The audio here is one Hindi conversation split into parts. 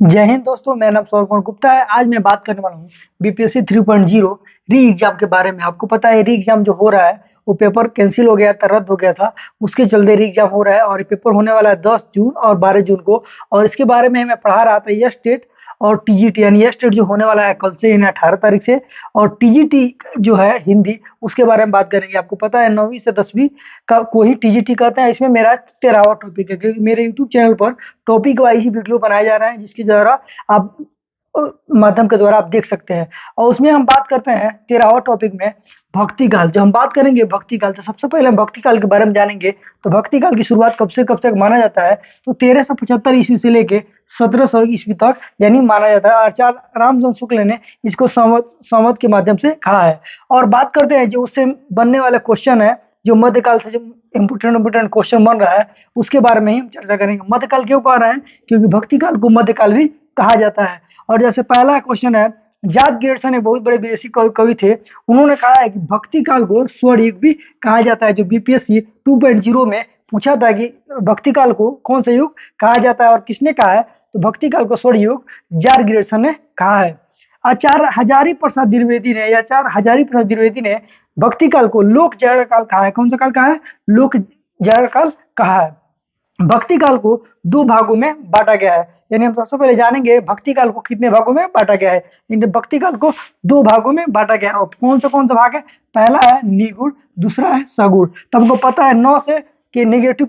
जय हिंद दोस्तों, मेरा नाम सौरभ कुमार गुप्ता है। आज मैं बात करने वाला हूँ बीपीएससी 3.0 री एग्जाम के बारे में। आपको पता है री एग्जाम जो हो रहा है वो पेपर कैंसिल हो गया था, रद्द हो गया था। उसके चलते री एग्जाम हो रहा है और ये पेपर होने वाला है 10 जून और 12 जून को। और इसके बारे में मैं पढ़ा रहा था यस टेट और टीजीटी, यानी यस टेट जो होने वाला है कल से, यानी 18 तारीख से, और टीजीटी जो है हिंदी, उसके बारे में बात करेंगे। आपको पता है 9वीं से 10वीं का को ही टीजीटी कहते हैं। इसमें मेरा 13वां टॉपिक है, क्योंकि मेरे यूट्यूब चैनल पर टॉपिक वाइज ही वीडियो बनाया जा रहा है, जिसके द्वारा आप माध्यम के द्वारा आप देख सकते हैं। और उसमें हम बात करते हैं 13वां टॉपिक में भक्ति काल। जब हम बात करेंगे भक्ति काल, तो सबसे पहले हम भक्ति काल के बारे में जानेंगे। तो भक्ति काल की शुरुआत कब से कब तक माना जाता है? तो 1375 ईस्वी से लेके 1700 ईस्वी तक यानी माना जाता है। आचार्य रामचंद्र शुक्ल ने इसको संवत के माध्यम से कहा है। और बात करते हैं जो उससे बनने वाला क्वेश्चन है, जो मध्यकाल से जो इम्पोर्टेंट क्वेश्चन बन रहा है, उसके बारे में ही हम चर्चा करेंगे। मध्यकाल क्यों कह रहे हैं? क्योंकि भक्ति काल को मध्यकाल भी कहा जाता है। और जैसे पहला क्वेश्चन है, जाट गिरसन एक बहुत बड़े विदेशी कवि थे, उन्होंने कहा है कि भक्ति काल को स्वर्ण युग भी कहा जाता है। जो बीपीएससी 2.0 में पूछा था कि भक्ति काल को कौन सा युग कहा जाता है और किसने कहा है, तो भक्ति काल को स्वर्ण युग जाट गिरसन ने कहा है। आचार्य हजारी प्रसाद द्विवेदी ने भक्ति काल को लोक जागरण काल कहा है। कौन सा काल कहा है? लोक जागरण काल कहा है। भक्ति काल को दो भागों में बांटा गया है। यानी हम सबसे पहले जानेंगे भक्ति काल को कितने भागों में बांटा गया है। भक्ति काल को दो भागों में बांटा गया है। कौन सा भाग है? पहला है निगुण, दूसरा है सगुण। तो हमको पता है 9 से कि नेगेटिव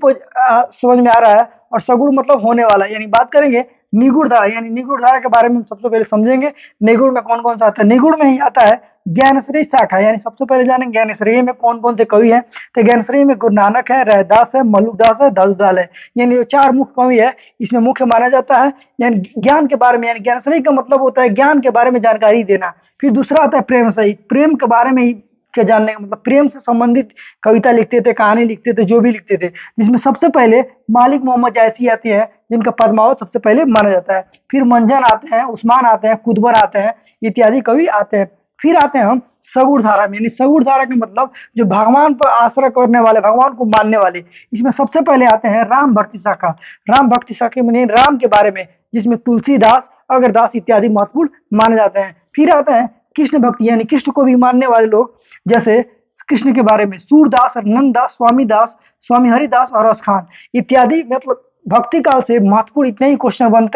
समझ में आ रहा है, और सगुण मतलब होने वाला। यानी बात करेंगे निगुण धारा, यानी निगुण धारा के बारे में हम सबसे पहले समझेंगे। निगुण में कौन कौन सा आता है? निगुण में ही आता है ज्ञानश्री शाखा। यानी सबसे पहले जानेंगे ज्ञानश्री में कौन कौन से कवि हैं। तो ज्ञानश्री में गुरु नानक है, रैदास है, मल्लुकदास है, दादूदाल है। यानी ये 4 मुख्य कवि है, इसमें मुख्य माना जाता है। यानी ज्ञान के बारे में, यानी ज्ञानश्री का मतलब होता है ज्ञान के बारे में जानकारी देना। फिर दूसरा आता है प्रेम सही, प्रेम के बारे में ही के जानने का मतलब प्रेम से संबंधित कविता लिखते थे, कहानी लिखते थे, जो भी लिखते थे। जिसमें सबसे पहले मालिक मोहम्मद जायसी आते हैं, जिनका पद्मावत सबसे पहले माना जाता है। फिर मंजन आते हैं, उस्मान आते हैं, कुतबर आते हैं, इत्यादि कवि आते हैं। फिर आते हैं हम सगुण धारा में। यानी सगुण धारा का मतलब जो भगवान पर आश्रय करने वाले, भगवान को मानने वाले। इसमें सबसे पहले आते हैं राम भक्ति शाखा। राम भक्ति शाखा में राम के बारे में, जिसमें तुलसीदास, अगरदास इत्यादि महत्वपूर्ण माने जाते हैं। फिर आते हैं कृष्ण भक्ति, यानी कृष्ण को भी मानने वाले लोग, जैसे कृष्ण के बारे में सूरदास, नंददास, स्वामी दास, स्वामी हरिदास और रस खान इत्यादि। मतलब भक्ति काल से महत्वपूर्ण इतने ही क्वेश्चन बनते